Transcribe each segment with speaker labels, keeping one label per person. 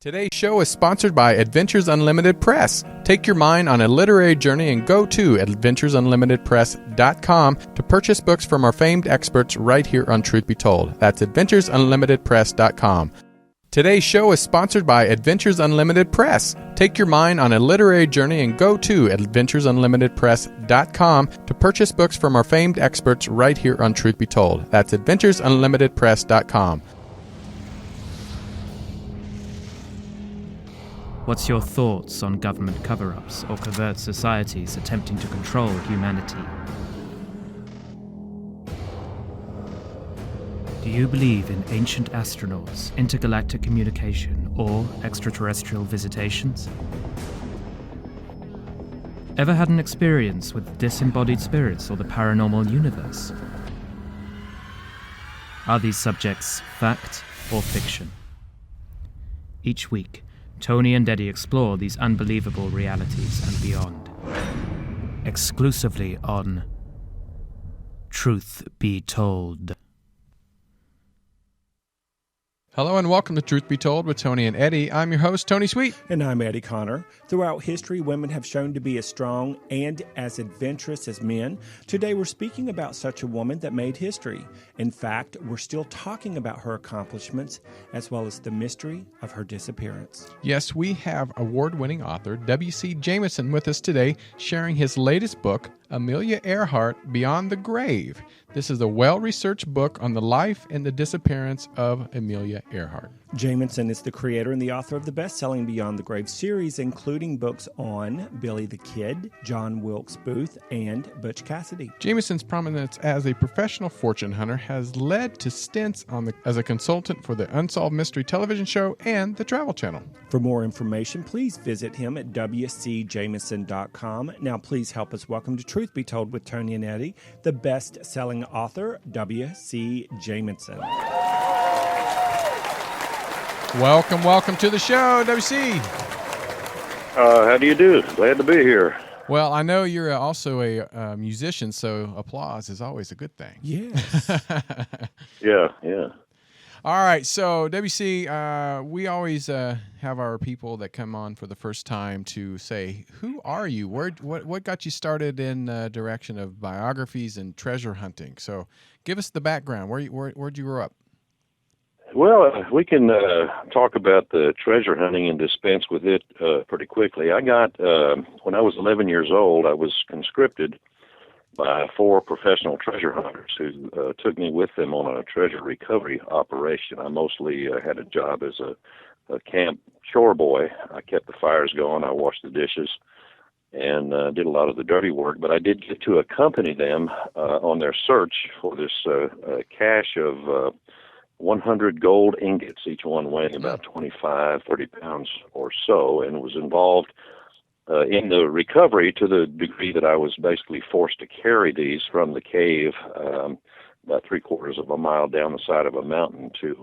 Speaker 1: Today's show is sponsored by Adventures Unlimited Press. Take your mind on a literary journey and go to adventuresunlimitedpress.com to purchase books from our famed experts right here on Truth Be Told. That's adventuresunlimitedpress.com. Today's show is sponsored by Adventures Unlimited Press. Take your mind on a literary journey and go to adventuresunlimitedpress.com to purchase books from our famed experts right here on Truth Be Told. That's adventuresunlimitedpress.com.
Speaker 2: What's your thoughts on government cover-ups or covert societies attempting to control humanity? Do you believe in ancient astronauts, intergalactic communication, or extraterrestrial visitations? Ever had an experience with disembodied spirits or the paranormal universe? Are these subjects fact or fiction? Each week, Tony and Eddie explore these unbelievable realities and beyond. Exclusively on Truth Be Told.
Speaker 1: Hello and welcome to Truth Be Told with Tony and Eddie. I'm your host, Tony Sweet.
Speaker 3: And I'm Eddie Connor. Throughout history, women have shown to be as strong and as adventurous as men. Today, we're speaking about such a woman that made history. In fact, we're still talking about her accomplishments as well as the mystery of her disappearance.
Speaker 1: Yes, we have award-winning author WC Jameson with us today, sharing his latest book, Amelia Earhart, Beyond the Grave. This is a well-researched book on the life and the disappearance of Amelia Earhart.
Speaker 3: Jameson is the creator and the author of the best-selling Beyond the Grave series, including books on Billy the Kid, John Wilkes Booth, and Butch Cassidy.
Speaker 1: Jameson's prominence as a professional fortune hunter has led to stints as a consultant for the Unsolved Mystery television show and the Travel Channel.
Speaker 3: For more information, please visit him at WCJameson.com. Now, please help us welcome to Truth Be Told with Tony and Eddie, the best-selling author, W.C. Jameson.
Speaker 1: Welcome to the show, WC.
Speaker 4: How do you do? Glad to be here.
Speaker 1: Well, I know you're also a musician, so applause is always a good thing.
Speaker 3: Yes.
Speaker 4: Yeah.
Speaker 1: All right, so WC, we always have our people that come on for the first time to say, who are you? What got you started in the direction of biographies and treasure hunting? So give us the background. Where'd you grow up?
Speaker 4: Well, we can talk about the treasure hunting and dispense with it pretty quickly. I got, when I was 11 years old, I was conscripted by 4 professional treasure hunters who took me with them on a treasure recovery operation. I mostly had a job as a camp chore boy. I kept the fires going, I washed the dishes, and did a lot of the dirty work. But I did get to accompany them on their search for this cache of 100 gold ingots, each one weighing about 25, 30 pounds or so, and was involved in the recovery to the degree that I was basically forced to carry these from the cave about 3/4 of a mile down the side of a mountain to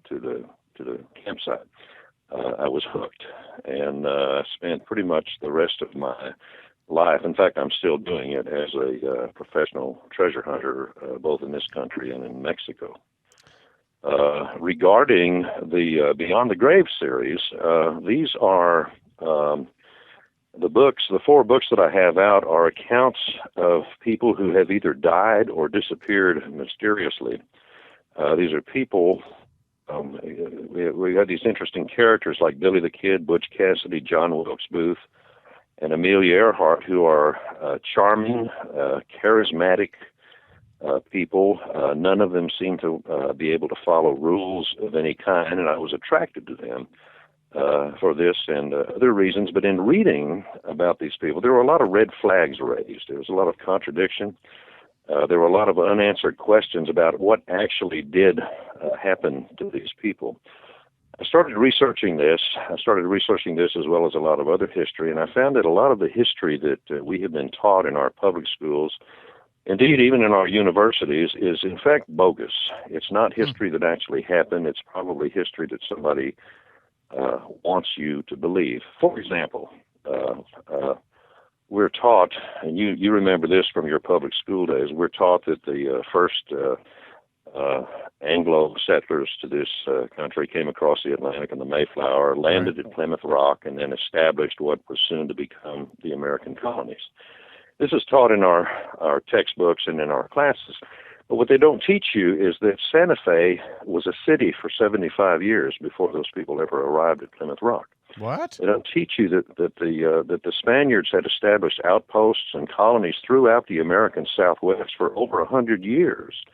Speaker 4: the campsite. I was hooked, and spent pretty much the rest of my life. In fact, I'm still doing it as a professional treasure hunter, both in this country and in Mexico. Regarding the Beyond the Grave series, these are the 4 books that I have out are accounts of people who have either died or disappeared mysteriously. These are people, we had these interesting characters like Billy the Kid, Butch Cassidy, John Wilkes Booth, and Amelia Earhart, who are charming, charismatic people. None of them seem to be able to follow rules of any kind, and I was attracted to them for this and other reasons. But in reading about these people, there were a lot of red flags raised. There was a lot of contradiction. There were a lot of unanswered questions about what actually did happen to these people. I started researching this as well as a lot of other history, and I found that a lot of the history that we have been taught in our public schools, indeed even in our universities, is in fact bogus. It's not history that actually happened. It's probably history that somebody wants you to believe. For example, we're taught, and you remember this from your public school days, we're taught that the first Anglo settlers to this country came across the Atlantic in the Mayflower, landed at Plymouth Rock, and then established what was soon to become the American colonies. This is taught in our textbooks and in our classes. But what they don't teach you is that Santa Fe was a city for 75 years before those people ever arrived at Plymouth Rock.
Speaker 1: What?
Speaker 4: They don't teach you that the Spaniards had established outposts and colonies throughout the American Southwest for over 100 years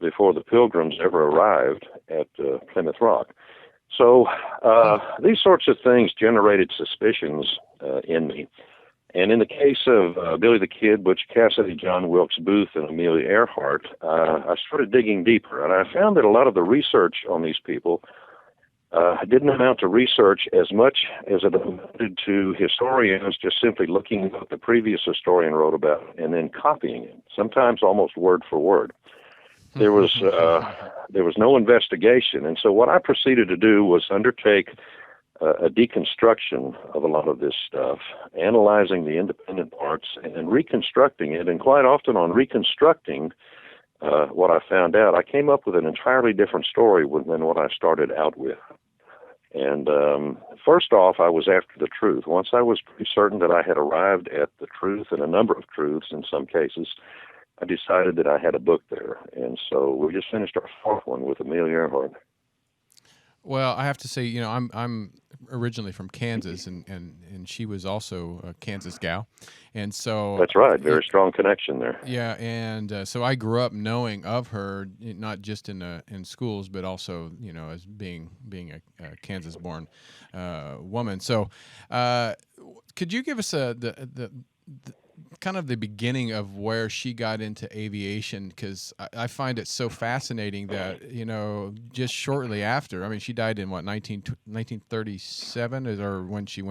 Speaker 4: before the Pilgrims ever arrived at Plymouth Rock. So these sorts of things generated suspicions in me. And in the case of Billy the Kid, Butch Cassidy, John Wilkes Booth, and Amelia Earhart, I started digging deeper, and I found that a lot of the research on these people didn't amount to research as much as it amounted to historians just simply looking at what the previous historian wrote about and then copying it, sometimes almost word for word. There was no investigation, and so what I proceeded to do was undertake a deconstruction of a lot of this stuff, analyzing the independent parts and then reconstructing it. And quite often on reconstructing what I found out, I came up with an entirely different story than what I started out with. And first off, I was after the truth. Once I was pretty certain that I had arrived at the truth and a number of truths in some cases, I decided that I had a book there. And so we just finished our fourth one with Amelia Earhart.
Speaker 1: Well, I have to say, I'm originally from Kansas, and she was also a Kansas gal, and so
Speaker 4: that's right, very strong connection there.
Speaker 1: Yeah, and so I grew up knowing of her, not just in schools, but also as being a Kansas-born woman. So, could you give us the kind of the beginning of where she got into aviation, because I find it so fascinating that, just shortly after, I mean, she died in 1937 or when she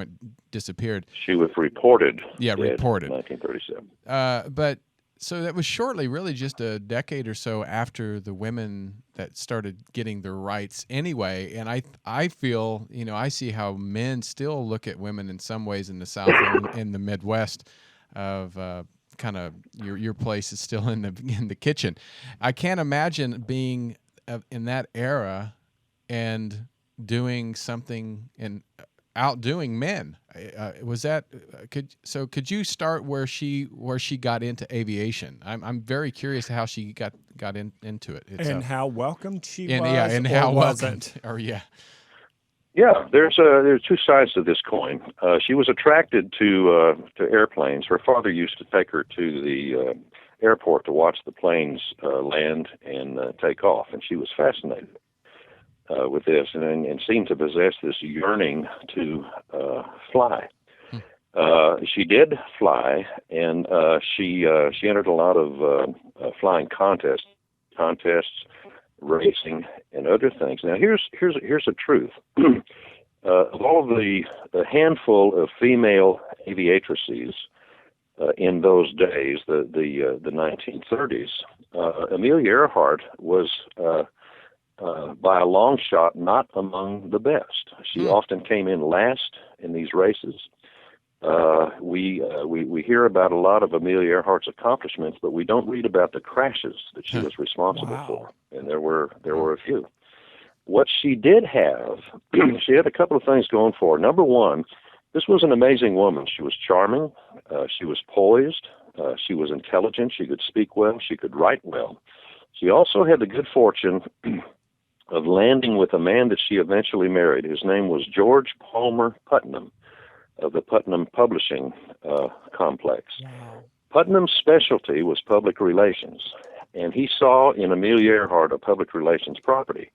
Speaker 1: disappeared.
Speaker 4: She was reported.
Speaker 1: Yeah, reported.
Speaker 4: 1937.
Speaker 1: But so that was shortly, really just a decade or so after the women that started getting their rights anyway. And I feel, I see how men still look at women in some ways in the South and in the Midwest of kind of your place is still in the kitchen. I can't imagine being in that era and doing something and outdoing men. Was that could you start where she got into aviation? I'm very curious how she got into it itself.
Speaker 3: And how welcomed she was,
Speaker 1: and how
Speaker 3: wasn't.
Speaker 4: Yeah, there's two sides to this coin. She was attracted to airplanes. Her father used to take her to the airport to watch the planes land and take off, and she was fascinated with this and seemed to possess this yearning to fly. She did fly, and she entered a lot of flying contests, racing, and other things. Now, here's the truth. Of all of the handful of female aviatrices in those days, the 1930s, Amelia Earhart was by a long shot not among the best. She often came in last in these races. We hear about a lot of Amelia Earhart's accomplishments, but we don't read about the crashes that she was responsible for, and there were a few. What she did have, she had a couple of things going for her. Number one, this was an amazing woman. She was charming, she was poised, she was intelligent, she could speak well, she could write well. She also had the good fortune of landing with a man that she eventually married. His name was George Palmer Putnam of the Putnam Publishing complex. Wow. Putnam's specialty was public relations, and he saw in Amelia Earhart a public relations property.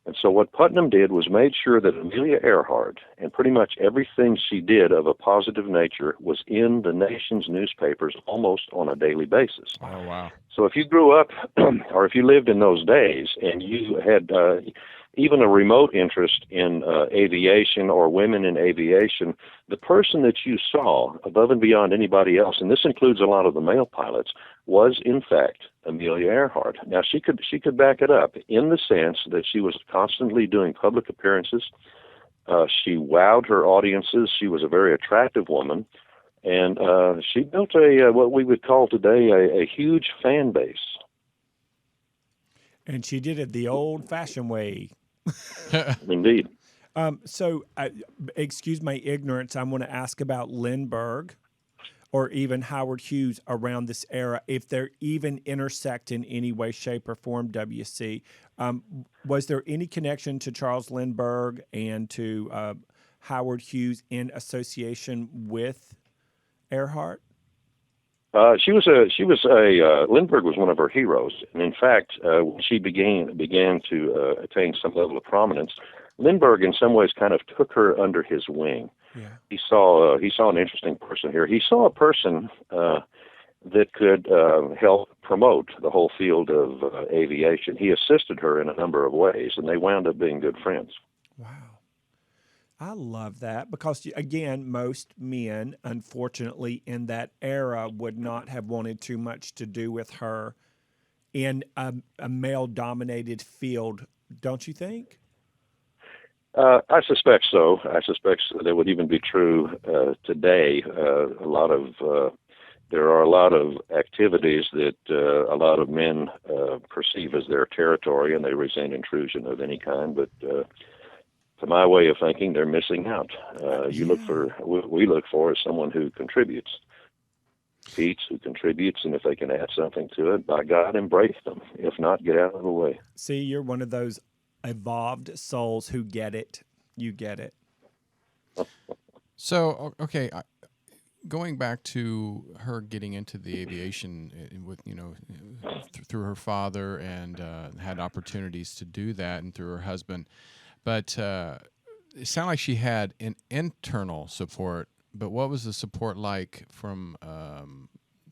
Speaker 4: And so what Putnam did was made sure that Amelia Earhart, and pretty much everything she did of a positive nature, was in the nation's newspapers almost on a daily basis.
Speaker 1: Oh, wow.
Speaker 4: So if you grew up, or if you lived in those days, and you had even a remote interest in aviation or women in aviation, the person that you saw above and beyond anybody else, and this includes a lot of the male pilots, was in fact Amelia Earhart. Now she could back it up in the sense that she was constantly doing public appearances. She wowed her audiences. She was a very attractive woman, and she built what we would call today a huge fan base.
Speaker 3: And she did it the old-fashioned way.
Speaker 4: Indeed.
Speaker 3: So, excuse my ignorance, I want to ask about Lindbergh or even Howard Hughes around this era, if they're even intersect in any way, shape, or form, WC. Was there any connection to Charles Lindbergh and to Howard Hughes in association with Earhart?
Speaker 4: Lindbergh was one of her heroes, and in fact, when she began to attain some level of prominence, Lindbergh in some ways kind of took her under his wing.
Speaker 3: Yeah.
Speaker 4: He saw an interesting person here. He saw a person that could help promote the whole field of aviation. He assisted her in a number of ways, and they wound up being good friends.
Speaker 3: Wow. I love that because, again, most men, unfortunately, in that era would not have wanted too much to do with her in a male-dominated field, don't you think?
Speaker 4: I suspect so. I suspect that would even be true today. There are a lot of activities that a lot of men perceive as their territory, and they resent intrusion of any kind. But to my way of thinking, they're missing out. We look for is someone who contributes, competes, who contributes, and if they can add something to it, by God, embrace them. If not, get out of the way.
Speaker 3: See, you're one of those evolved souls who get it. You get it.
Speaker 1: So, okay, going back to her getting into the aviation with, through her father and had opportunities to do that, and through her husband, but it sounded like she had an internal support. But what was the support like from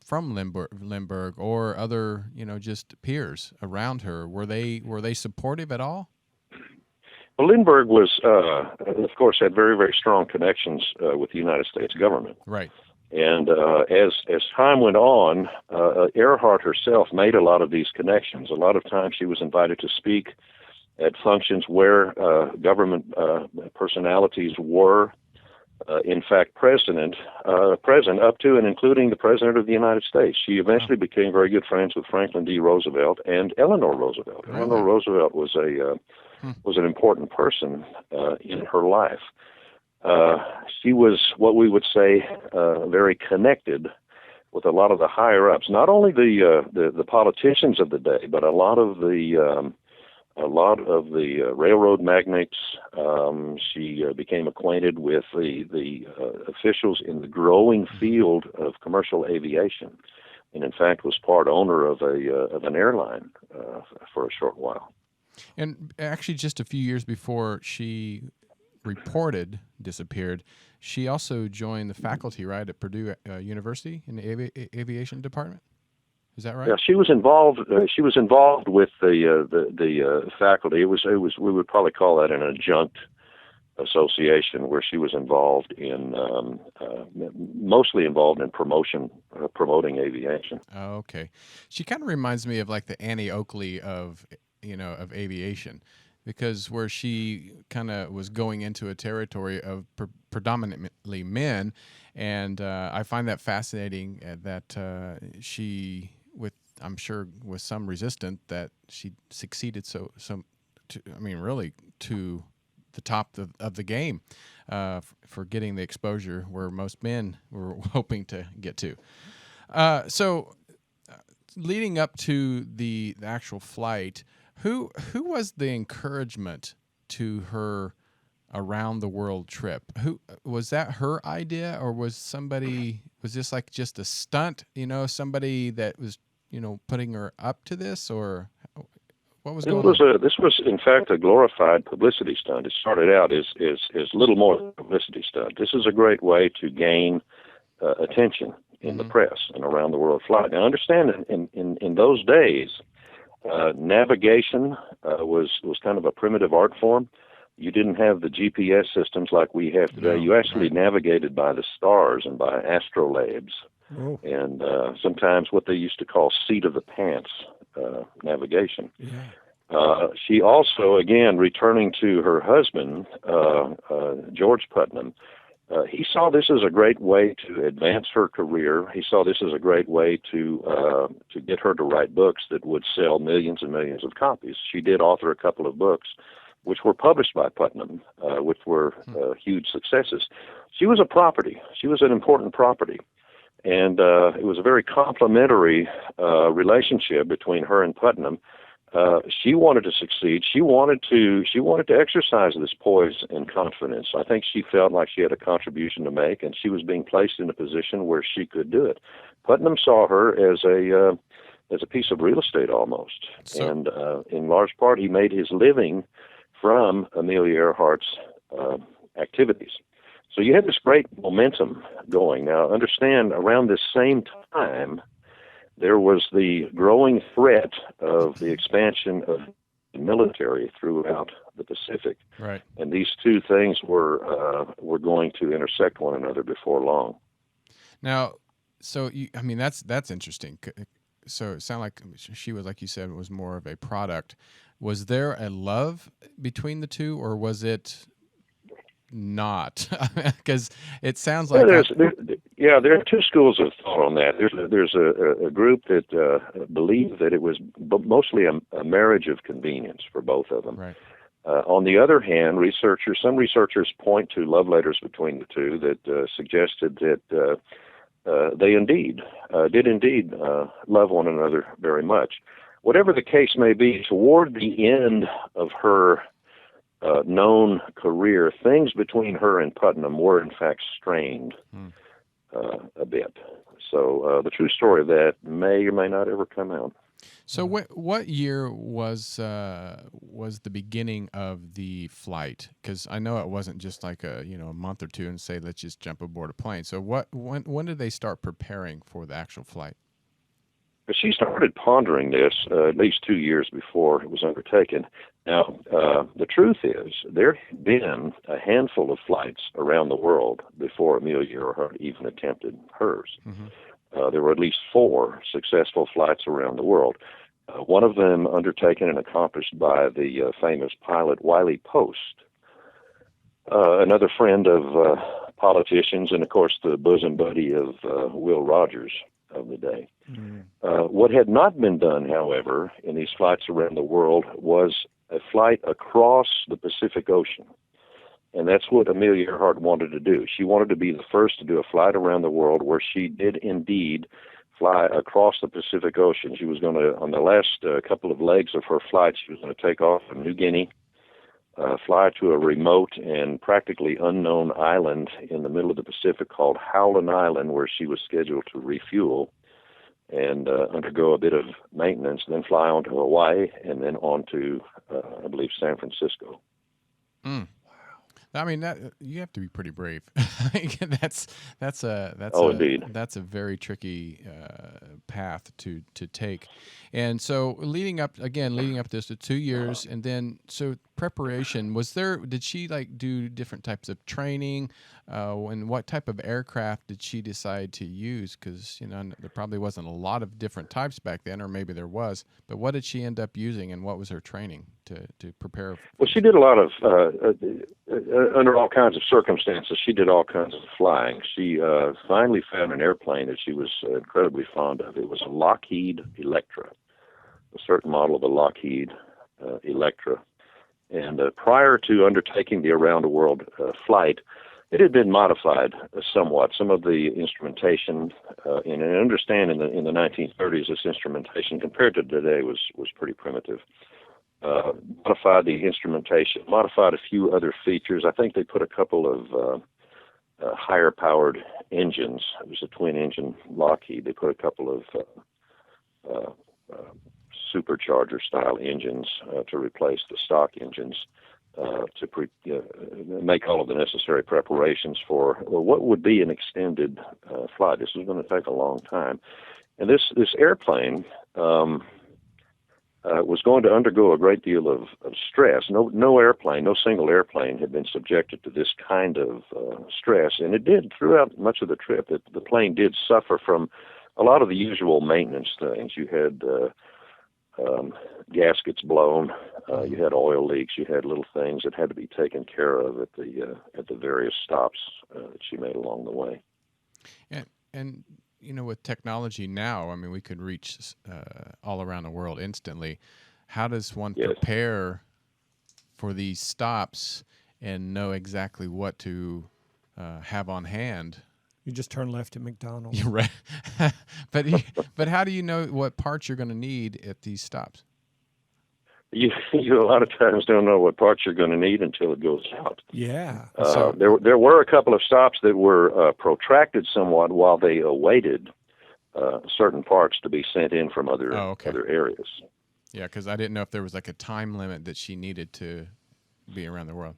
Speaker 1: Lindbergh or other, just peers around her? Were they supportive at all?
Speaker 4: Well, Lindbergh was, of course, had very, very strong connections with the United States government.
Speaker 1: Right.
Speaker 4: And as time went on, Earhart herself made a lot of these connections. A lot of times she was invited to speak at functions where government personalities were, in fact, present up to and including the President of the United States. She eventually became very good friends with Franklin D. Roosevelt and Eleanor Roosevelt.
Speaker 1: Really?
Speaker 4: Eleanor Roosevelt was an important person in her life. She was what we would say very connected with a lot of the higher ups, not only the politicians of the day, but a lot of the railroad magnates. She became acquainted with the officials in the growing field of commercial aviation, and in fact was part owner of an airline for a short while.
Speaker 1: And actually, just a few years before she disappeared, she also joined the faculty, right, at Purdue University in the aviation department. Is that right?
Speaker 4: Yeah, she was involved. She was involved with the faculty. It was we would probably call that an adjunct association, where she was involved in mostly involved in promoting aviation.
Speaker 1: Oh, okay. She kind of reminds me of like the Annie Oakley of aviation, because where she kind of was going into a territory of predominantly men, and I find that fascinating that she, I'm sure with some resistance, that she succeeded really to the top of the game for getting the exposure where most men were hoping to get to. So leading up to the actual flight, who was the encouragement to her around the world trip? Who was that, her idea, or was this like just a stunt, somebody that was, putting her up to this, or what was going on?
Speaker 4: This was in fact a glorified publicity stunt. It started out as little more than a publicity stunt. This is a great way to gain attention in the press and around the world flight. Now, understand, in those days, navigation was kind of a primitive art form. You didn't have the GPS systems like we have today. You actually navigated by the stars and by astrolabes, and sometimes what they used to call seat of the pants navigation. Yeah. She also, again, returning to her husband, George Putnam, he saw this as a great way to advance her career. He saw this as a great way to get her to write books that would sell millions and millions of copies. She did author a couple of books which were published by Putnam, which were huge successes. She was a property. She was an important property. And it was a very complimentary relationship between her and Putnam. She wanted to succeed. She wanted to exercise this poise and confidence. I think she felt like she had a contribution to make, and she was being placed in a position where she could do it. Putnam saw her as a piece of real estate almost, and in large part, he made his living from Amelia Earhart's activities. So you had this great momentum going. Now, understand, around this same time, there was the growing threat of the expansion of the military throughout the Pacific.
Speaker 1: Right.
Speaker 4: And these two things were going to intersect one another before long.
Speaker 1: Now, that's interesting. So it sounded like she was, like you said, was more of a product. Was there a love between the two, or was it not? Because it sounds like
Speaker 4: there are two schools of thought on that. There's a group that believed that it was mostly a marriage of convenience for both of them.
Speaker 1: Right.
Speaker 4: On the other hand, some researchers point to love letters between the two that suggested that they did indeed love one another very much. Whatever the case may be, toward the end of her known career, things between her and Putnam were in fact strained a bit. So the true story of that may or may not ever come out.
Speaker 1: So what year was the beginning of the flight? Because I know it wasn't just like a month or two and say let's just jump aboard a plane. So when did they start preparing for the actual flight?
Speaker 4: She started pondering this at least 2 years before it was undertaken. Now, the truth is, there had been a handful of flights around the world before Amelia Earhart even attempted hers. Mm-hmm. There were at least 4 successful flights around the world. One of them undertaken and accomplished by the famous pilot Wiley Post, another friend of politicians, and of course the bosom buddy of Will Rogers of the day. Mm-hmm. What had not been done, however, in these flights around the world was a flight across the Pacific Ocean. And that's what Amelia Earhart wanted to do. She wanted to be the first to do a flight around the world where she did indeed fly across the Pacific Ocean. She was going to, on the last couple of legs of her flight, she was going to take off from New Guinea, fly to a remote and practically unknown island in the middle of the Pacific called Howland Island, where she was scheduled to refuel and undergo a bit of maintenance, then fly on to Hawaii, and then on to, I believe, San Francisco.
Speaker 1: Mm. I mean, that you have to be pretty brave. That's
Speaker 4: indeed.
Speaker 1: That's a very tricky path to take. And so leading up this to 2 years, and then so preparation, did she do different types of training? And what type of aircraft did she decide to use? Because there probably wasn't a lot of different types back then, or maybe there was. But what did she end up using, and what was her training to prepare?
Speaker 4: Well, she did a lot of under all kinds of circumstances. She did all kinds of flying. She finally found an airplane that she was incredibly fond of. It was a Lockheed Electra, a certain model of a Lockheed Electra. And prior to undertaking the around-the-world flight, it had been modified somewhat. Some of the instrumentation, and I understand in the 1930s, this instrumentation compared to today was pretty primitive. Modified the instrumentation, modified a few other features. I think they put a couple of higher-powered engines. It was a twin-engine Lockheed. They put a couple of supercharger-style engines to replace the stock engines to make all of the necessary preparations for what would be an extended flight. This was going to take a long time. And this airplane was going to undergo a great deal of stress. No single airplane had been subjected to this kind of stress, and it did throughout much of the trip. The plane did suffer from a lot of the usual maintenance things. You had gaskets blown. You had oil leaks. You had little things that had to be taken care of at the various stops that she made along the way.
Speaker 1: And with technology now, I mean, we could reach all around the world instantly. How does one prepare for these stops and know exactly what to have on hand?
Speaker 3: You just turn left at McDonald's.
Speaker 1: You're right. But how do you know what parts you're going to need at these stops?
Speaker 4: You a lot of times don't know what parts you're going to need until it goes out.
Speaker 3: Yeah.
Speaker 4: There were a couple of stops that were protracted somewhat while they awaited certain parts to be sent in from other areas.
Speaker 1: Yeah, because I didn't know if there was like a time limit that she needed to be around the world.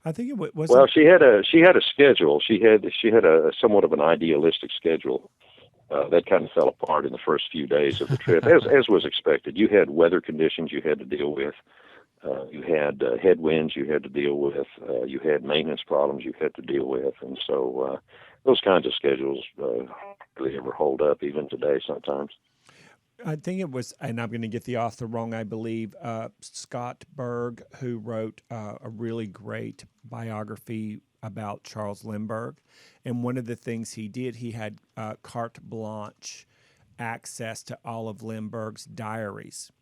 Speaker 3: I think it was.
Speaker 4: Well, she had a schedule. She had a somewhat of an idealistic schedule. That kind of fell apart in the first few days of the trip, as was expected. You had weather conditions you had to deal with. You had headwinds you had to deal with. You had maintenance problems you had to deal with. And so those kinds of schedules really ever hold up, even today sometimes.
Speaker 3: I think it was, and I'm going to get the author wrong, I believe, Scott Berg, who wrote a really great biography about Charles Lindbergh. And one of the things he did, he had carte blanche access to all of Lindbergh's diaries.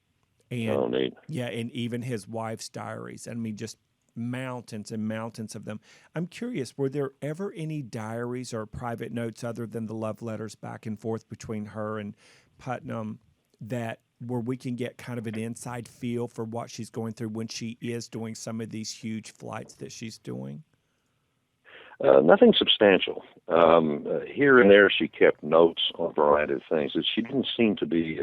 Speaker 3: And,
Speaker 4: neat.
Speaker 3: Yeah, and even his wife's diaries. I mean, just mountains and mountains of them. I'm curious, were there ever any diaries or private notes other than the love letters back and forth between her and Putnam where we can get kind of an inside feel for what she's going through when she is doing some of these huge flights that she's doing?
Speaker 4: Nothing substantial. Here and there, she kept notes on a variety of things. She didn't seem to be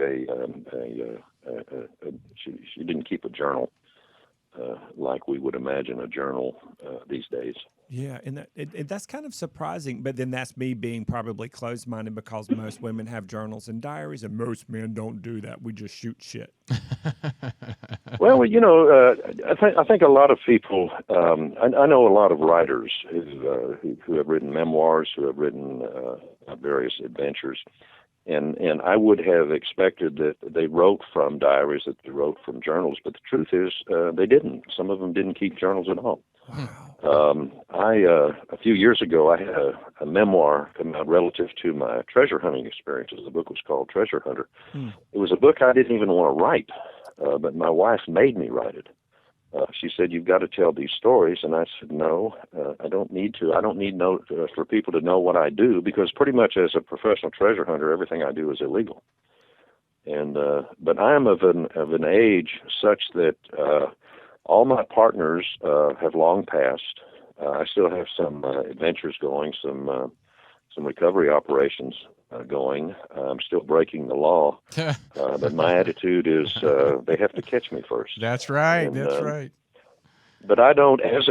Speaker 4: she didn't keep a journal like we would imagine a journal these days.
Speaker 3: Yeah, and that's kind of surprising. But then that's me being probably closed-minded because most women have journals and diaries, and most men don't do that. We just shoot shit.
Speaker 4: Well, I think a lot of people. I know a lot of writers who have written memoirs, who have written various adventures, and I would have expected that they wrote from diaries, that they wrote from journals. But the truth is, they didn't. Some of them didn't keep journals at all.
Speaker 3: Wow.
Speaker 4: A few years ago, I had a memoir come out relative to my treasure hunting experiences. The book was called Treasure Hunter. It was a book I didn't even want to write, but my wife made me write it. She said, "You've got to tell these stories," and I said, "No, I don't need to. I don't need for people to know what I do, because pretty much as a professional treasure hunter, everything I do is illegal." And but I am of an age such that all my partners have long passed. I still have some adventures going, some recovery operations going. I'm still breaking the law, but my attitude is they have to catch me first.
Speaker 1: That's right.
Speaker 4: And,
Speaker 1: that's right.
Speaker 4: But I don't, as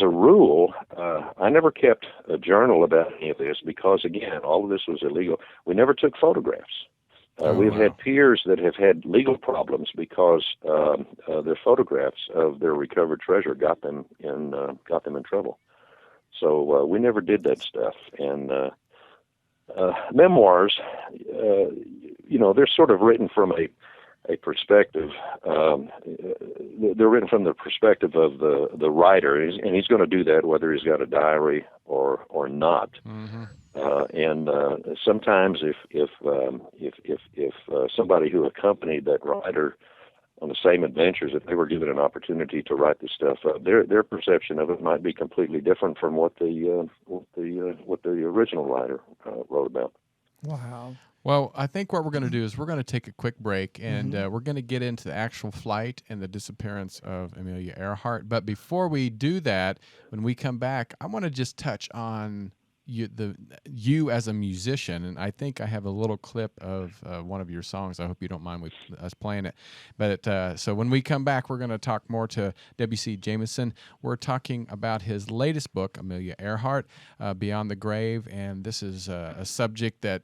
Speaker 4: a rule, I never kept a journal about any of this because, again, all of this was illegal. We never took photographs. We've had peers that have had legal problems because their photographs of their recovered treasure got them in trouble. So we never did that stuff. And memoirs, they're sort of written from a perspective. They're written from the perspective of the writer, and he's going to do that whether he's got a diary or not. Mm-hmm. And sometimes if somebody who accompanied that writer on the same adventures, if they were given an opportunity to write this stuff up, their perception of it might be completely different from what the original writer wrote about.
Speaker 3: Wow.
Speaker 1: Well, I think what we're going to do is we're going to take a quick break, and we're going to get into the actual flight and the disappearance of Amelia Earhart. But before we do that, when we come back, I want to just touch on you as a musician, and I think I have a little clip of one of your songs. I hope you don't mind us playing it. But so when we come back, we're going to talk more to WC Jameson. We're talking about his latest book, Amelia Earhart, Beyond the Grave, and this is a subject that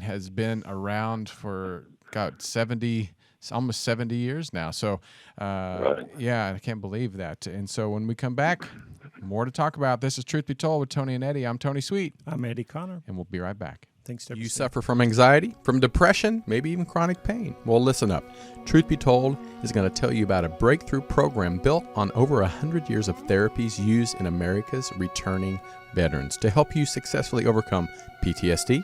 Speaker 1: has been around for almost 70 years now. So,
Speaker 4: right.
Speaker 1: Yeah, I can't believe that. And so when we come back, more to talk about. This is Truth Be Told with Tony and Eddie. I'm Tony Sweet.
Speaker 3: I'm Eddie Connor.
Speaker 1: And we'll be right back.
Speaker 3: Thanks, WC.
Speaker 1: You suffer from anxiety, from depression, maybe even chronic pain. Well, listen up. Truth Be Told is going to tell you about a breakthrough program built on over 100 years of therapies used in America's returning veterans to help you successfully overcome PTSD,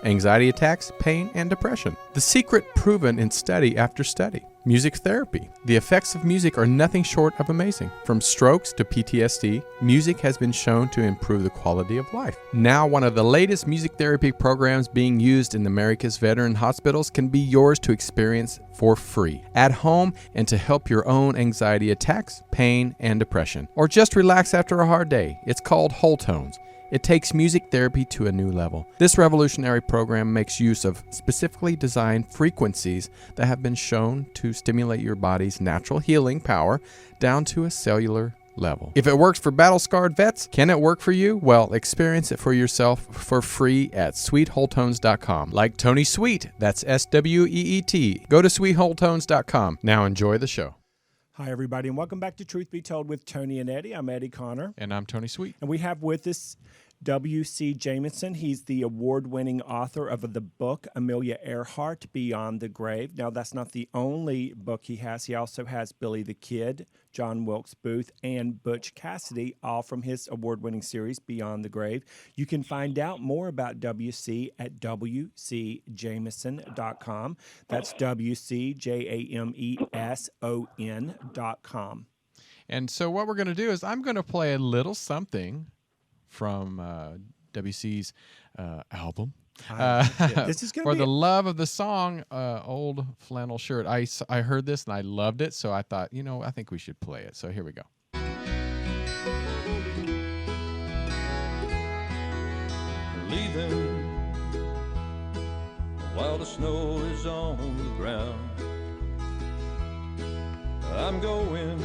Speaker 1: anxiety attacks, pain, and depression. The secret proven in study after study. Music therapy. The effects of music are nothing short of amazing. From strokes to PTSD, music has been shown to improve the quality of life. Now, one of the latest music therapy programs being used in America's veteran hospitals can be yours to experience for free at home and to help your own anxiety attacks, pain, and depression. Or just relax after a hard day. It's called Whole Tones. It takes music therapy to a new level. This revolutionary program makes use of specifically designed frequencies that have been shown to stimulate your body's natural healing power down to a cellular level. If it works for battle-scarred vets, can it work for you? Well, experience it for yourself for free at sweetwholetones.com. Like Tony Sweet, that's SWEET. Go to sweetwholetones.com. Now enjoy the show.
Speaker 3: Hi, everybody, and welcome back to Truth Be Told with Tony and Eddie. I'm Eddie Connor.
Speaker 1: And I'm Tony Sweet.
Speaker 3: And we have with us WC Jameson. He's the award-winning author of the book Amelia Earhart, Beyond the Grave. Now, that's not the only book he has. He also has Billy the Kid, John Wilkes Booth, and Butch Cassidy, all from his award-winning series, Beyond the Grave. You can find out more about WC at WCJameson.com. That's WCJameson.com.
Speaker 1: And so what we're going to do is I'm going to play a little something from WC's album.
Speaker 3: This is going
Speaker 1: For
Speaker 3: to be
Speaker 1: the love of the song, Old Flannel Shirt. I heard this and I loved it, so I thought, I think we should play it. So here we go.
Speaker 5: Leaving while the snow is on the ground. I'm going,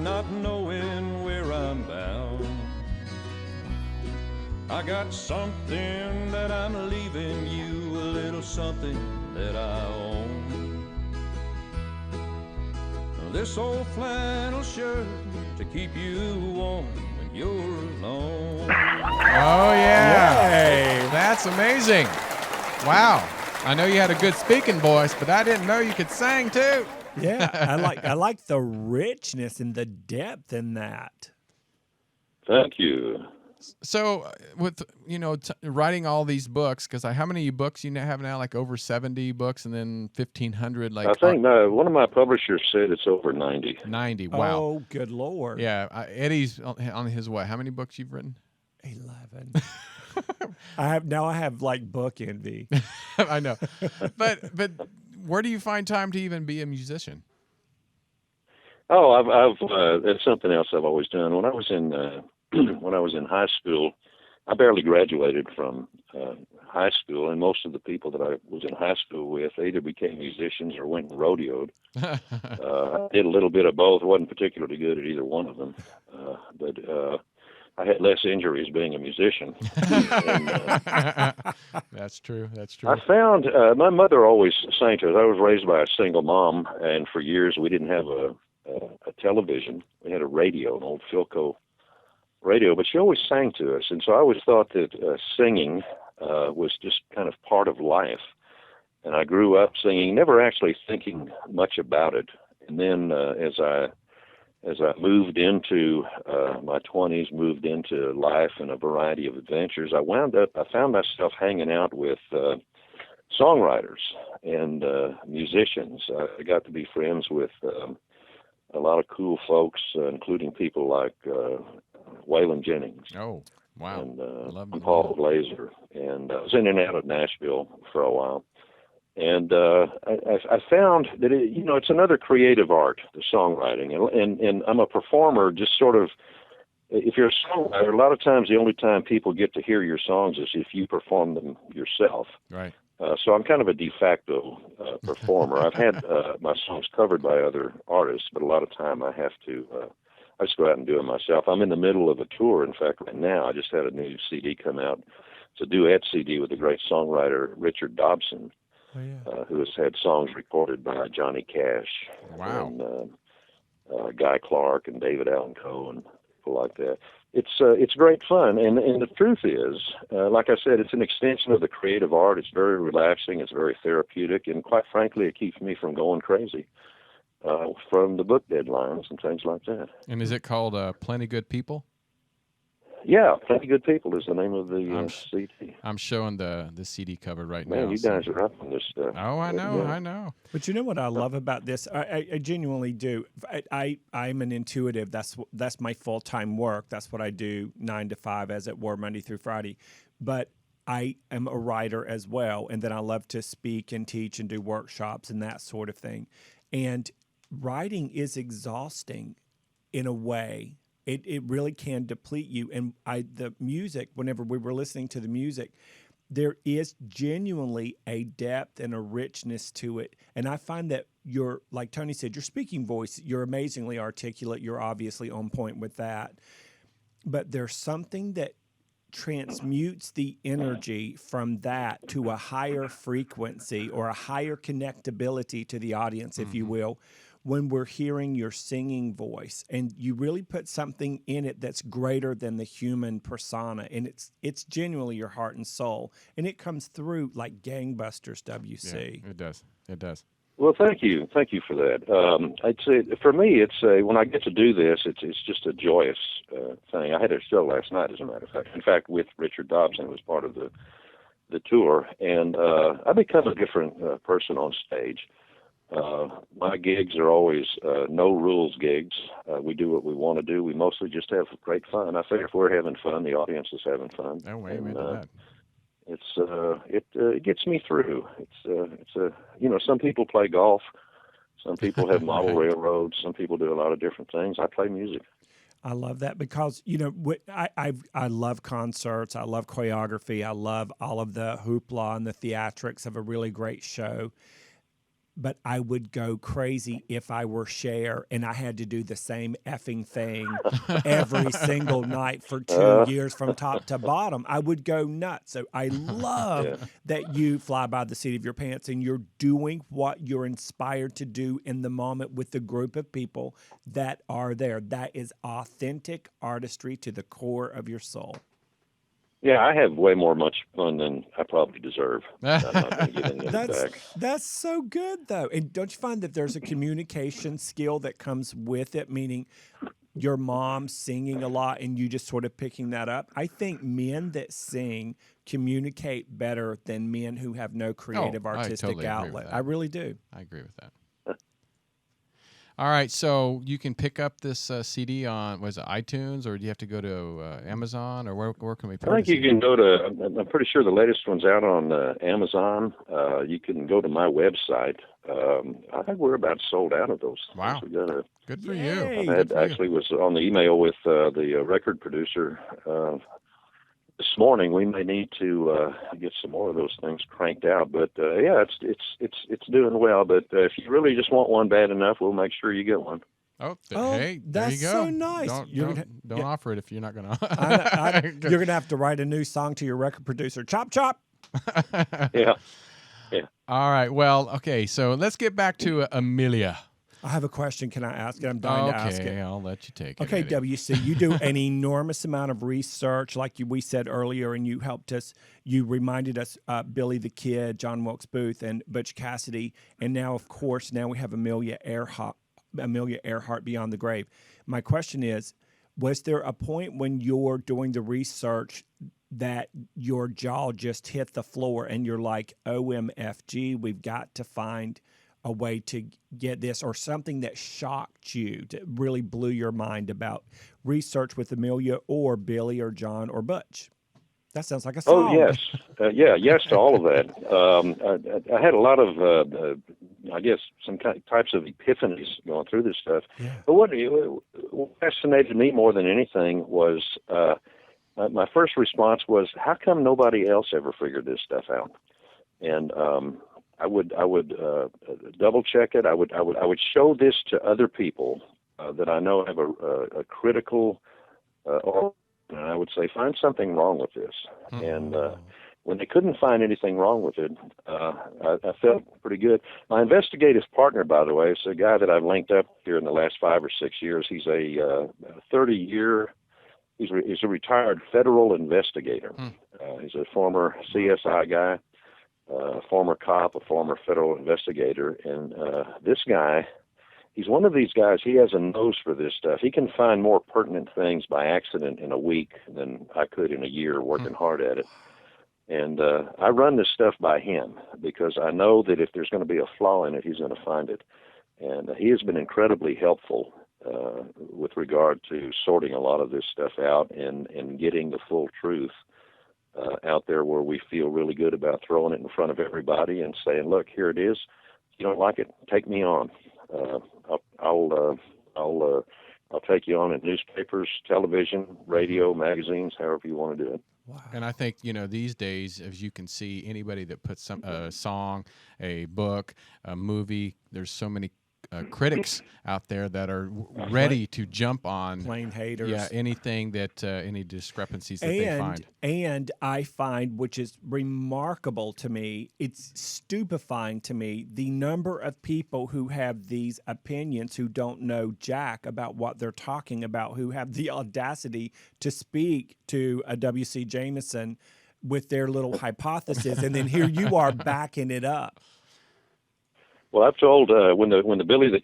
Speaker 5: not knowing where I'm bound. I got something that I'm leaving you, a little something that I own. This old flannel shirt to keep you warm when you're alone.
Speaker 1: Oh, yeah.
Speaker 3: Yay.
Speaker 1: That's amazing. Wow. I know you had a good speaking voice, but I didn't know you could sing, too.
Speaker 3: Yeah, I like the richness and the depth in that.
Speaker 4: Thank you.
Speaker 1: So with, writing all these books, because how many books you have now? Like over 70 books and then 1,500?
Speaker 4: I think one of my publishers said it's over 90.
Speaker 1: 90, wow.
Speaker 3: Oh, good Lord.
Speaker 1: Yeah, Eddie's on his what? How many books you've written?
Speaker 3: 11. I have like book envy.
Speaker 1: I know. But where do you find time to even be a musician?
Speaker 4: Oh, I've it's something else I've always done. When I was in high school, I barely graduated from high school, and most of the people that I was in high school with either became musicians or went and rodeoed. I did a little bit of both. Wasn't particularly good at either one of them, but I had less injuries being a musician.
Speaker 1: That's true. That's true.
Speaker 4: I found my mother always sang to us. I was raised by a single mom, and for years we didn't have a television. We had a radio, an old Philco radio, but she always sang to us. And so I always thought that singing was just kind of part of life. And I grew up singing, never actually thinking much about it. And then as I moved into my 20s, moved into life and a variety of adventures, I found myself hanging out with songwriters and musicians. I got to be friends with a lot of cool folks, including people like Waylon Jennings.
Speaker 1: Oh, wow.
Speaker 4: And Paul Glazer. And I was in and out of Nashville for a while. And I found that, it's another creative art, the songwriting. And I'm a performer, just sort of, if you're a songwriter, a lot of times the only time people get to hear your songs is if you perform them yourself.
Speaker 1: Right.
Speaker 4: So I'm kind of a de facto performer. I've had my songs covered by other artists, but a lot of time I have to, I just go out and do it myself. I'm in the middle of a tour. In fact, right now, I just had a new CD come out. It's a duet CD with the great songwriter Richard Dobson.
Speaker 3: Oh, yeah.
Speaker 4: Who has had songs recorded by Johnny Cash.
Speaker 1: Wow.
Speaker 4: And Guy Clark and David Allan Coe and people like that. It's great fun, and the truth is, like I said, it's an extension of the creative art. It's very relaxing. It's very therapeutic, and quite frankly, it keeps me from going crazy from the book deadlines and things like that.
Speaker 1: And is it called Plenty Good People?
Speaker 4: Yeah, Plenty Good People is the name of the CD.
Speaker 1: I'm showing the CD cover right now.
Speaker 4: Man, you guys are up on this stuff.
Speaker 1: Oh, I know, I know.
Speaker 3: But you know what I love about this? I genuinely do. I'm an intuitive. That's my full-time work. That's what I do 9 to 5, as it were, Monday through Friday. But I am a writer as well, and then I love to speak and teach and do workshops and that sort of thing. And writing is exhausting in a way. It really can deplete you. And the music, whenever we were listening to the music, there is genuinely a depth and a richness to it. And I find that like Tony said, your speaking voice, you're amazingly articulate. You're obviously on point with that. But there's something that transmutes the energy from that to a higher frequency or a higher connectability to the audience, if you will, when we're hearing your singing voice, and you really put something in it that's greater than the human persona, and it's genuinely your heart and soul, and it comes through like gangbusters, WC.
Speaker 1: Yeah, it does.
Speaker 4: Well, thank you for that. I'd say for me, it's when I get to do this, it's just a joyous thing. I had a show last night, as a matter of fact. In fact, with Richard Dobson, who was part of the tour, and I become a different person on stage. My gigs are always no rules gigs. We do what we want to do. We mostly just have great fun. I figure if we're having fun, the audience is having fun.
Speaker 1: Oh, amen to that.
Speaker 4: It gets me through. Some people play golf, some people have model railroads, some people do a lot of different things. I play music.
Speaker 3: I love that because, I love concerts. I love choreography. I love all of the hoopla and the theatrics of a really great show. But I would go crazy if I were Cher and I had to do the same effing thing every single night for 2 years from top to bottom. I would go nuts. So I love that you fly by the seat of your pants and you're doing what you're inspired to do in the moment with the group of people that are there. That is authentic artistry to the core of your soul.
Speaker 4: Yeah, I have way much fun than I probably deserve. I'm not going to get into that.
Speaker 3: That's so good, though. And don't you find that there's a communication skill that comes with it, meaning your mom singing a lot and you just sort of picking that up? I think men that sing communicate better than men who have no creative artistic
Speaker 1: totally
Speaker 3: outlet. I really do.
Speaker 1: I agree with that. All right, so you can pick up this CD on, was it iTunes, or do you have to go to Amazon, or where can we purchase it?
Speaker 4: I think you can go to, I'm pretty sure the latest one's out on Amazon. You can go to my website. I think we're about sold out of those.
Speaker 1: Wow. Good for you.
Speaker 4: I actually was on the email with the record producer this morning. We may need to get some more of those things cranked out, but it's doing well. But if you really just want one bad enough, we'll make sure you get one.
Speaker 1: Hey, there
Speaker 3: that's
Speaker 1: you go.
Speaker 3: so nice.
Speaker 1: Don't offer it if you're not going
Speaker 3: to. You're going to have to write a new song to your record producer. Chop, chop.
Speaker 4: Yeah.
Speaker 1: All right. Well, okay. So let's get back to Amelia.
Speaker 3: I have a question. Can I ask it? I'm dying to ask it.
Speaker 1: Okay, I'll let you take it.
Speaker 3: Okay, WC, you do an enormous amount of research, like we said earlier, and you helped us. You reminded us Billy the Kid, John Wilkes Booth, and Butch Cassidy, and now, of course, we have Amelia Earhart, Beyond the Grave. My question is, was there a point when you're doing the research that your jaw just hit the floor and you're like, OMFG, we've got to find a way to get this, or something that shocked you, that really blew your mind about research with Amelia or Billy or John or Butch? That sounds like a song.
Speaker 4: Oh, yes. Yes to all of that. I had a lot of, I guess, some types of epiphanies going through this stuff. Yeah. But what fascinated me more than anything was, my first response was, how come nobody else ever figured this stuff out? And I would double check it. I would show this to other people that I know have a critical, and I would say, find something wrong with this. Mm-hmm. And when they couldn't find anything wrong with it, I felt pretty good. My investigative partner, by the way, is a guy that I've linked up here in the last 5 or 6 years. He's a 30-year He's a retired federal investigator. He's a former CSI guy, a former cop, a former federal investigator. And this guy, he's one of these guys, he has a nose for this stuff. He can find more pertinent things by accident in a week than I could in a year working hard at it. And I run this stuff by him because I know that if there's going to be a flaw in it, he's going to find it. And he has been incredibly helpful with regard to sorting a lot of this stuff out and getting the full truth out there where we feel really good about throwing it in front of everybody and saying, look, here it is. If you don't like it, take me on. I'll take you on in newspapers, television, radio, magazines, however you want to do it.
Speaker 1: Wow. And I think, these days, as you can see, anybody that puts a song, a book, a movie, there's so many critics out there that are ready to jump on
Speaker 3: plain haters.
Speaker 1: Yeah, anything that any discrepancies that they find.
Speaker 3: And I find, which is remarkable to me, it's stupefying to me, the number of people who have these opinions who don't know jack about what they're talking about, who have the audacity to speak to a WC Jameson with their little hypothesis, and then here you are backing it up.
Speaker 4: Well, I've told when the Billy the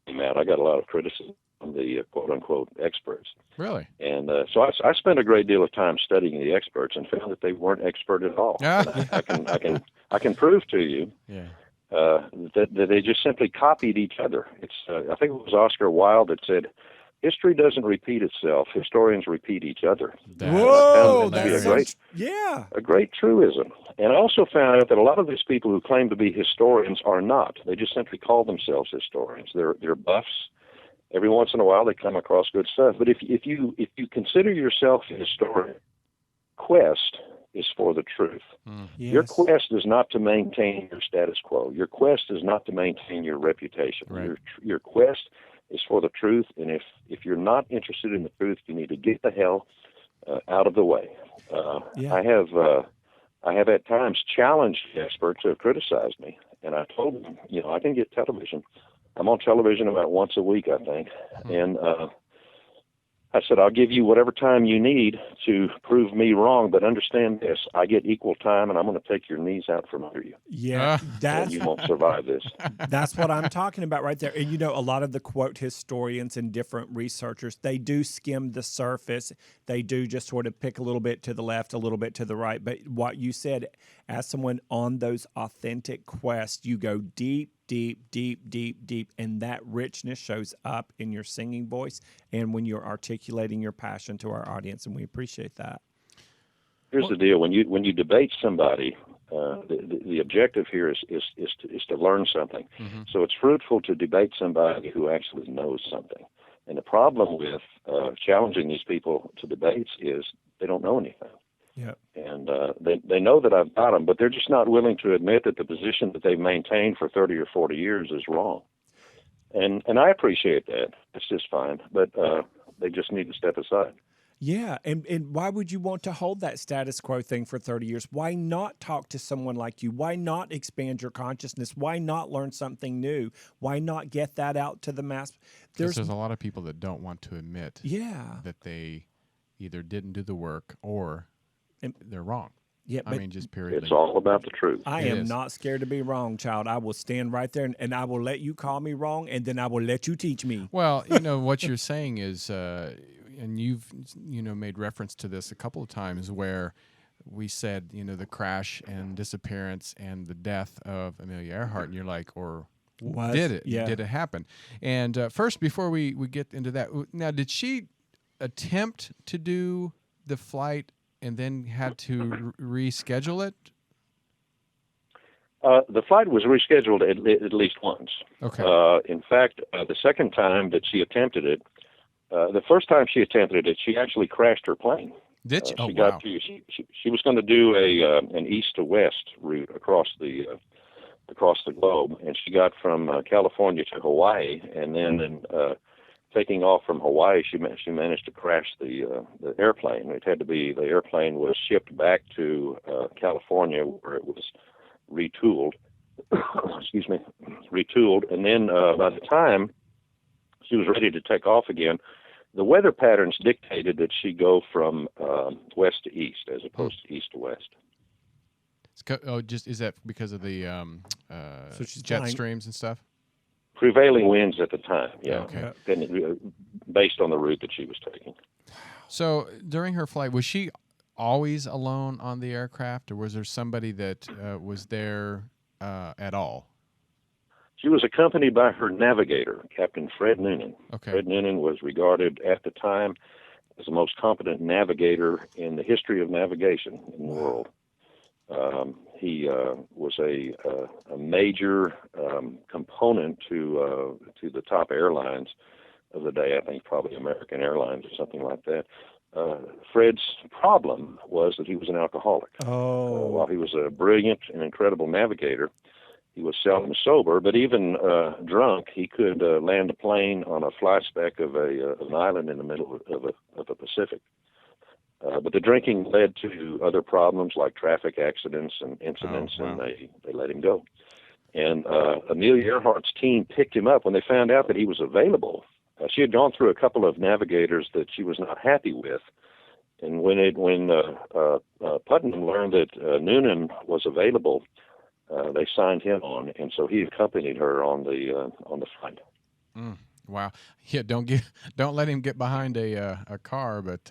Speaker 4: came out, I got a lot of criticism from the quote unquote experts.
Speaker 1: Really?
Speaker 4: And so I spent a great deal of time studying the experts and found that they weren't expert at all. I can prove to you that they just simply copied each other. It's I think it was Oscar Wilde that said, "History doesn't repeat itself; historians repeat each other."
Speaker 3: Whoa,
Speaker 4: that's a great truism. And I also found out that a lot of these people who claim to be historians are not. They just simply call themselves historians. They're buffs. Every once in a while, they come across good stuff. But if you consider yourself a historian, quest is for the truth.
Speaker 3: Yes.
Speaker 4: Your quest is not to maintain your status quo. Your quest is not to maintain your reputation.
Speaker 1: Right.
Speaker 4: Your quest is for the truth. And if you're not interested in the truth, you need to get the hell out of the way. I have at times challenged experts who have criticized me, and I told them, I can get television. I'm on television about once a week, I think, and I said, I'll give you whatever time you need to prove me wrong, but understand this, I get equal time, and I'm going to take your knees out from under you.
Speaker 3: Yeah,
Speaker 4: and you won't survive this.
Speaker 3: That's what I'm talking about right there. And a lot of the quote historians and different researchers, they do skim the surface. They do just sort of pick a little bit to the left, a little bit to the right. But what you said, as someone on those authentic quests, you go deep, deep, deep, deep, deep, and that richness shows up in your singing voice and when you're articulating your passion to our audience, and we appreciate that.
Speaker 4: Here's the deal: when you debate somebody, the objective here is to learn something. Mm-hmm. So it's fruitful to debate somebody who actually knows something. And the problem with challenging these people to debates is they don't know anything.
Speaker 3: Yeah.
Speaker 4: And they know that I've got them, but they're just not willing to admit that the position that they've maintained for 30 or 40 years is wrong. And I appreciate that. It's just fine. But they just need to step aside.
Speaker 3: Yeah, and why would you want to hold that status quo thing for 30 years? Why not talk to someone like you? Why not expand your consciousness? Why not learn something new? Why not get that out to the mass?
Speaker 1: There's a lot of people that don't want to admit that they either didn't do the work or they're wrong.
Speaker 3: Yeah,
Speaker 1: just period.
Speaker 4: It's all about the truth.
Speaker 3: I am not scared to be wrong, child. I will stand right there and I will let you call me wrong, and then I will let you teach me.
Speaker 1: Well, what you're saying is, and you've made reference to this a couple of times where we said, the crash and disappearance and the death of Amelia Earhart, and you're like, did it?
Speaker 3: Yeah.
Speaker 1: Did it happen? And first, before we get into that, now, did she attempt to do the flight and then had to reschedule it?
Speaker 4: The flight was rescheduled at least once.
Speaker 1: Okay.
Speaker 4: In fact, the second time that she attempted it, the first time she attempted it, she actually crashed her plane.
Speaker 1: Did she?
Speaker 4: Wow. She was going to do an east to west route across the globe, and she got from California to Hawaii, and then taking off from Hawaii, she managed to crash the airplane. It had to be, the airplane was shipped back to California where it was retooled. Retooled, and then by the time she was ready to take off again, the weather patterns dictated that she go from west to east as opposed to east to west.
Speaker 1: Just is that because of the
Speaker 3: So she's
Speaker 1: jet
Speaker 3: flying-
Speaker 1: streams and stuff?
Speaker 4: Prevailing winds at the time, yeah,
Speaker 1: Okay.
Speaker 4: based on the route that she was taking.
Speaker 1: So during her flight, was she always alone on the aircraft, or was there somebody that was there at all?
Speaker 4: She was accompanied by her navigator, Captain Fred Noonan.
Speaker 1: Okay.
Speaker 4: Fred Noonan was regarded at the time as the most competent navigator in the history of navigation in the world. He was a major component to the top airlines of the day. I think probably American Airlines or something like that. Fred's problem was that he was an alcoholic. While he was a brilliant and incredible navigator, he was seldom sober. But even drunk, he could land a plane on a fly speck of an island in the middle of the Pacific. But the drinking led to other problems like traffic accidents and incidents,
Speaker 1: wow.
Speaker 4: and they let him go. And Amelia Earhart's team picked him up when they found out that he was available. She had gone through a couple of navigators that she was not happy with, and when Putnam learned that Noonan was available, they signed him on, and so he accompanied her on the flight.
Speaker 1: Wow. Yeah. Don't let him get behind a car, but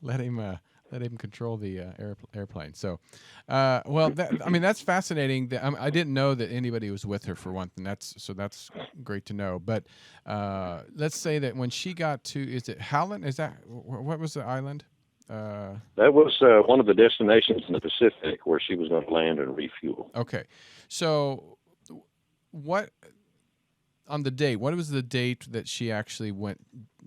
Speaker 1: let him control the airplane. So, that's fascinating. I didn't know that anybody was with her for one thing. That's great to know. But let's say that when she got to, is it Howland? What was the island?
Speaker 4: That was one of the destinations in the Pacific where she was going to land and refuel.
Speaker 1: Okay. So what was the date that she actually went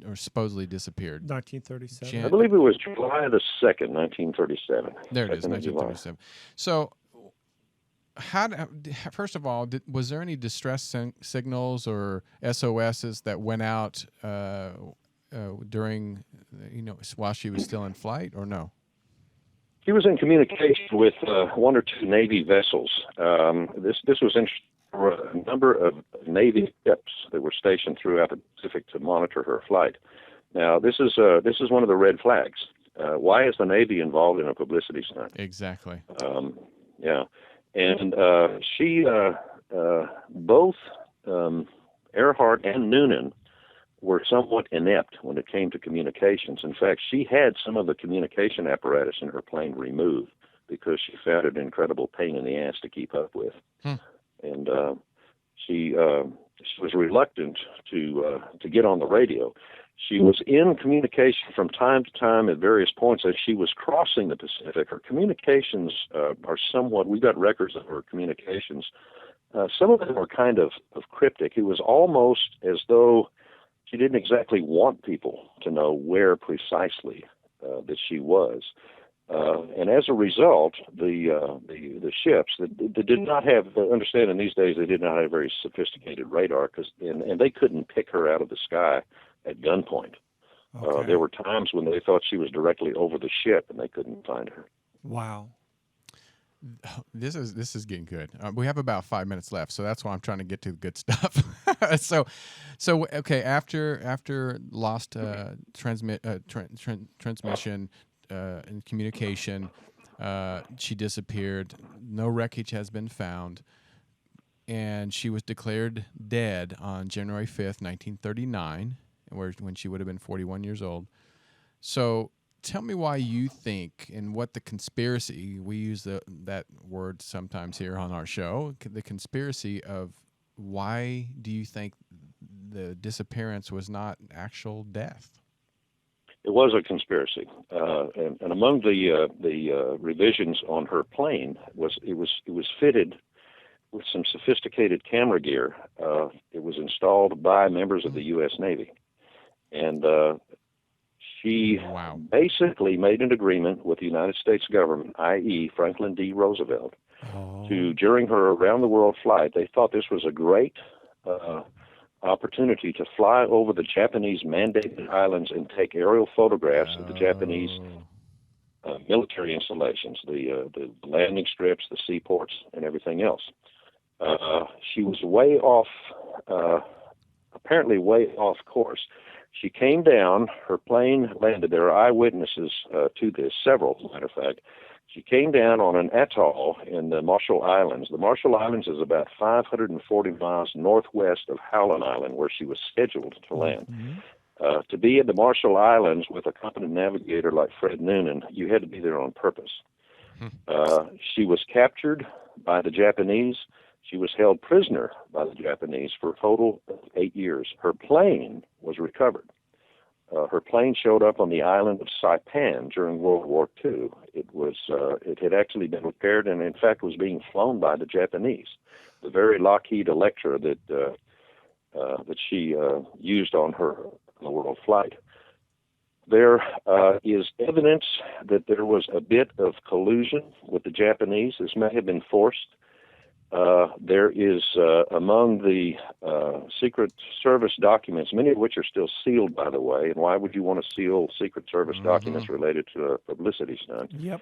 Speaker 1: or supposedly disappeared?
Speaker 3: 1937.
Speaker 4: I believe it was July the 2nd, 1937.
Speaker 1: There it is,
Speaker 4: 2nd of July.
Speaker 1: 1937. So first of all, was there any distress signals or SOSs that went out during, while she was still in flight, or no?
Speaker 4: She was in communication with one or two Navy vessels. This was interesting. There were a number of Navy ships that were stationed throughout the Pacific to monitor her flight. Now, this is one of the red flags. Why is the Navy involved in a publicity stunt?
Speaker 1: Exactly.
Speaker 4: Yeah, and she, both Earhart and Noonan were somewhat inept when it came to communications. In fact, she had some of the communication apparatus in her plane removed because she found it an incredible pain in the ass to keep up with. And she was reluctant to get on the radio. She was in communication from time to time at various points as she was crossing the Pacific. Her communications are somewhat, we've got records of her communications. Some of them were kind of cryptic. It was almost as though she didn't exactly want people to know where precisely that she was. And as a result, the ships that did not have, understand in these days, they did not have very sophisticated radar, and they couldn't pick her out of the sky at gunpoint.
Speaker 3: Okay.
Speaker 4: There were times when they thought she was directly over the ship and they couldn't find her.
Speaker 3: Wow.
Speaker 1: This is getting good. We have about 5 minutes left, so that's why I'm trying to get to the good stuff. so okay, after lost transmission and communication, she disappeared. No wreckage has been found, and she was declared dead on January 5th, 1939, when she would have been 41 years old. So tell me why you think, and what the conspiracy, we use that word sometimes here on our show, the conspiracy of why do you think the disappearance was not actual death?
Speaker 4: It was a conspiracy, and among the revisions on her plane was it was fitted with some sophisticated camera gear. It was installed by members of the U.S. Navy, and she basically made an agreement with the United States government, i.e. Franklin D. Roosevelt, to, during her around-the-world flight, they thought this was a great opportunity to fly over the Japanese mandated islands and take aerial photographs of the Japanese military installations, the landing strips, the seaports, and everything else. She was apparently way off course. She came down, her plane landed. There are eyewitnesses to this, several, as a matter of fact. She came down on an atoll in the Marshall Islands. The Marshall Islands is about 540 miles northwest of Howland Island, where she was scheduled to land. To be at the Marshall Islands with a competent navigator like Fred Noonan, you had to be there on purpose. She was captured by the Japanese. She was held prisoner by the Japanese for a total of 8 years. Her plane was recovered. Her plane showed up on the island of Saipan during World War II. It had actually been repaired and, in fact, was being flown by the Japanese. The very Lockheed Electra that she used on her world flight. There is evidence that there was a bit of collusion with the Japanese. This may have been forced. There is, among the Secret Service documents, many of which are still sealed, by the way, and why would you want to seal Secret Service documents related to a publicity stunt?
Speaker 3: Yep.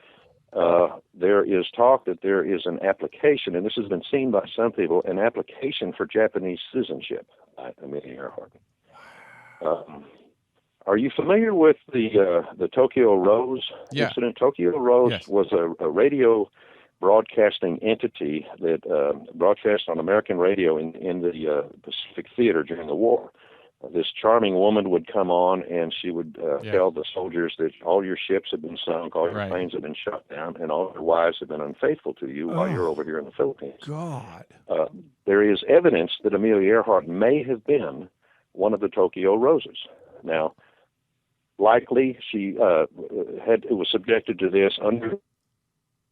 Speaker 4: There is talk that there is an application, and this has been seen by some people, an application for Japanese citizenship by Amelia Earhart. Are you familiar with the Tokyo Rose incident? Tokyo Rose was a radio broadcasting entity that broadcast on American radio in the Pacific Theater during the war. This charming woman would come on and she would tell the soldiers that all your ships have been sunk, all your planes have been shot down, and all your wives have been unfaithful to you while you're over here in the Philippines.
Speaker 3: God.
Speaker 4: There is evidence that Amelia Earhart may have been one of the Tokyo Roses. Now, likely she was subjected to this.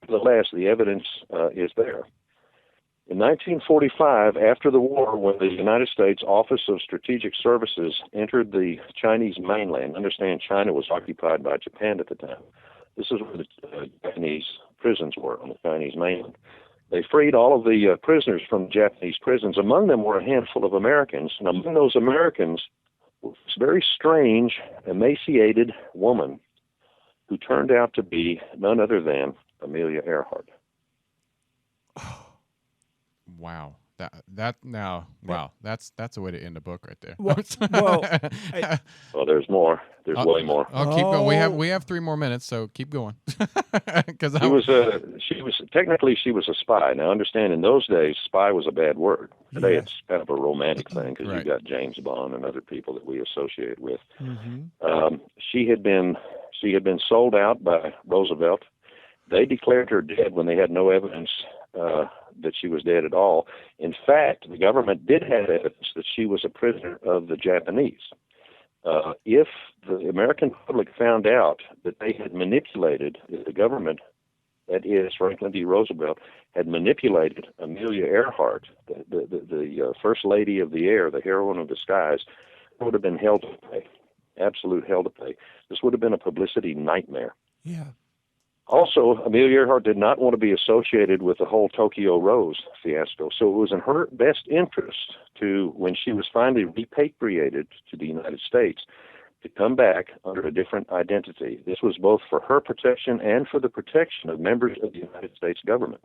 Speaker 4: Nevertheless, the evidence is there. In 1945, after the war, when the United States Office of Strategic Services entered the Chinese mainland, understand China was occupied by Japan at the time. This is where the Japanese prisons were, on the Chinese mainland. They freed all of the prisoners from Japanese prisons. Among them were a handful of Americans, and among those Americans was this very strange, emaciated woman who turned out to be none other than Amelia Earhart.
Speaker 1: Wow. That's a way to end a book right there.
Speaker 4: Well, there's more. There's way more.
Speaker 1: Oh, keep going. We have 3 more minutes, so keep going. Because
Speaker 4: she was technically a spy. Now, understand, in those days, spy was a bad word. Today, it's kind of a romantic thing because you've got James Bond and other people that we associate with. She had been sold out by Roosevelt. They declared her dead when they had no evidence that she was dead at all. In fact, the government did have evidence that she was a prisoner of the Japanese. If the American public found out that they had manipulated, the government, that is Franklin D. Roosevelt, had manipulated Amelia Earhart, the First Lady of the Air, the heroine of the skies, would have been hell to pay, absolute hell to pay. This would have been a publicity nightmare.
Speaker 3: Yeah.
Speaker 4: Also, Amelia Earhart did not want to be associated with the whole Tokyo Rose fiasco, so it was in her best interest to, when she was finally repatriated to the United States, to come back under a different identity. This was both for her protection and for the protection of members of the United States government.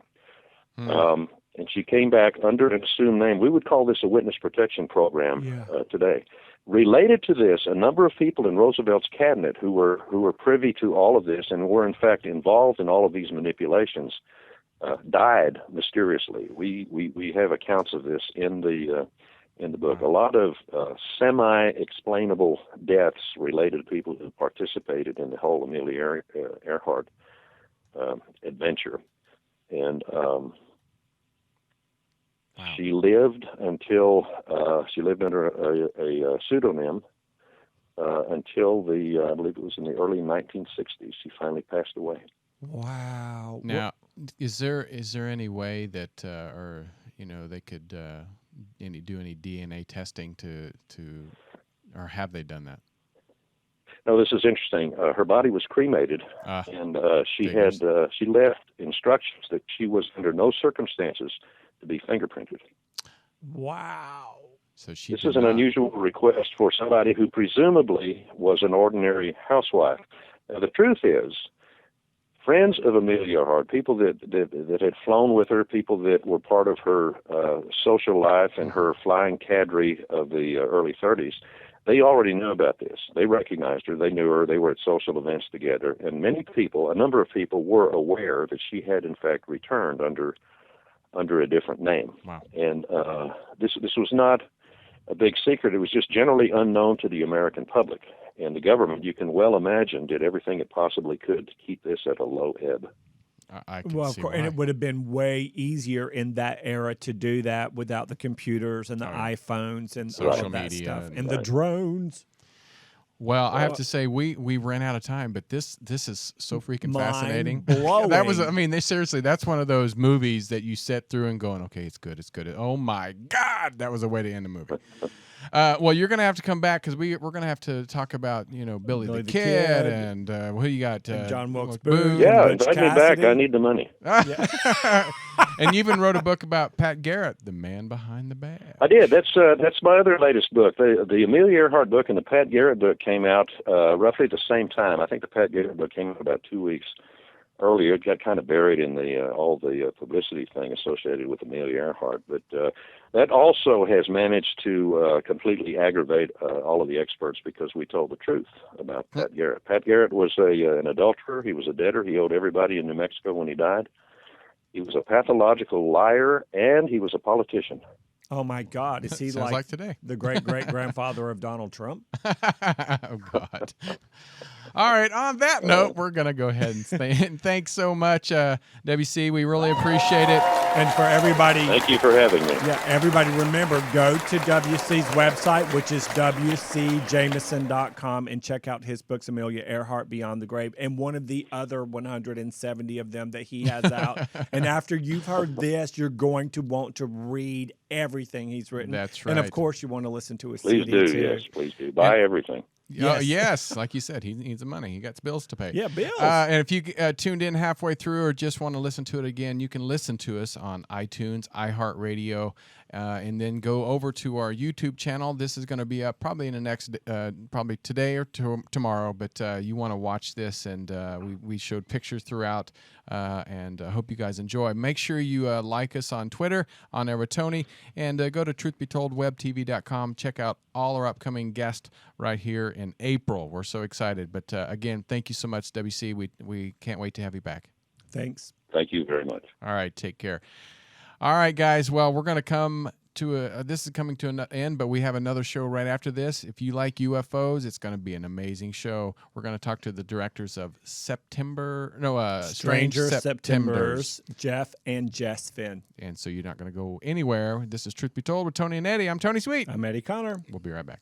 Speaker 4: And she came back under an assumed name. We would call this a witness protection program today. Related to this, a number of people in Roosevelt's cabinet who were privy to all of this and were in fact involved in all of these manipulations died mysteriously. We have accounts of this in the book. A lot of semi-explainable deaths related to people who participated in the whole Amelia Earhart adventure, and she lived until she lived under a pseudonym until I believe it was in the early 1960s. She finally passed away.
Speaker 3: Wow.
Speaker 1: Now, is there any way that they could do any DNA testing to or have they done that?
Speaker 4: No, this is interesting. Her body was cremated, and she left instructions that she was under no circumstances to be fingerprinted.
Speaker 3: Wow.
Speaker 1: So
Speaker 4: this is an unusual request for somebody who presumably was an ordinary housewife. Now, the truth is, friends of Amelia Earhart, people that had flown with her, people that were part of her social life and her flying cadre of the early 30s, they already knew about this. They recognized her. They knew her. They were at social events together. And many people, a number of people, were aware that she had, in fact, returned under a different name.
Speaker 1: Wow.
Speaker 4: And this was not a big secret. It was just generally unknown to the American public. And the government, you can well imagine, did everything it possibly could to keep this at a low ebb.
Speaker 1: I can
Speaker 3: Well, of
Speaker 1: see
Speaker 3: course,
Speaker 1: why.
Speaker 3: and it would have been way easier in that era to do that without the computers and the iPhones and all
Speaker 1: Social
Speaker 3: of that
Speaker 1: media
Speaker 3: stuff
Speaker 1: and-
Speaker 3: and the drones.
Speaker 1: Well, I have to say we ran out of time, but this is so freaking fascinating.
Speaker 3: Mind-blowing.
Speaker 1: That was, I mean, seriously, that's one of those movies that you sit through and going, okay, it's good. Oh my God, that was a way to end a movie. Well, you're gonna have to come back because we're gonna have to talk about Billy the Kid and who you got,
Speaker 3: And John Wilkes
Speaker 1: Booth.
Speaker 3: Booth.
Speaker 4: Yeah,
Speaker 3: Butch
Speaker 4: invite me back.
Speaker 3: Cassidy.
Speaker 4: I need the money.
Speaker 1: And you even wrote a book about Pat Garrett, the man behind the badge.
Speaker 4: I did. That's my other latest book. The Amelia Earhart book and the Pat Garrett book came out roughly at the same time. I think the Pat Garrett book came out about 2 weeks earlier. It got kind of buried in the all the publicity thing associated with Amelia Earhart. But that also has managed to completely aggravate all of the experts because we told the truth about Pat Garrett. Pat Garrett was an adulterer. He was a debtor. He owed everybody in New Mexico when he died. He was a pathological liar, and he was a politician.
Speaker 3: Oh my God! Is he
Speaker 1: Sounds like today.
Speaker 3: the great grandfather of Donald Trump?
Speaker 1: Oh God! All right. On that note, we're gonna go ahead and thanks so much, WC. We really appreciate it.
Speaker 3: And for everybody,
Speaker 4: Thank you for having me.
Speaker 3: yeah, everybody, remember, go to WC's website, which is WCJameson.com, and check out his books, Amelia Earhart, Beyond the Grave, and one of the other 170 of them that he has out. And after you've heard this, you're going to want to read everything he's written.
Speaker 1: That's
Speaker 3: And of
Speaker 1: right.
Speaker 3: course, you want to listen to his
Speaker 4: Please
Speaker 3: CD
Speaker 4: do.
Speaker 3: too.
Speaker 4: Yes, please do. Buy everything.
Speaker 1: Yes.
Speaker 3: Yes.
Speaker 1: Yes, like you said, he needs the money. He got bills to pay.
Speaker 3: Yeah, bills.
Speaker 1: And if you tuned in halfway through or just want to listen to it again, you can listen to us on iTunes, iHeartRadio, and then go over to our YouTube channel. This is going to be up probably in the next, probably today or tomorrow. But you want to watch this, and we showed pictures throughout, and I hope you guys enjoy. Make sure you like us on Twitter, on Air with Tony, and go to truthbetoldwebtv.com. Check out all our upcoming guests right here in April. We're so excited. But again, thank you so much, WC. We can't wait to have you back.
Speaker 3: Thanks.
Speaker 4: Thank you very much.
Speaker 1: All right, take care. All right, guys. Well, we're going to come to this is coming to an end, but we have another show right after this. If you like UFOs, it's going to be an amazing show. We're going to talk to the directors of Strange
Speaker 3: Septembers, Jeff and Jess Finn.
Speaker 1: And so you're not going to go anywhere. This is Truth Be Told with Tony and Eddie. I'm Tony Sweet.
Speaker 3: I'm Eddie Connor.
Speaker 1: We'll be right back.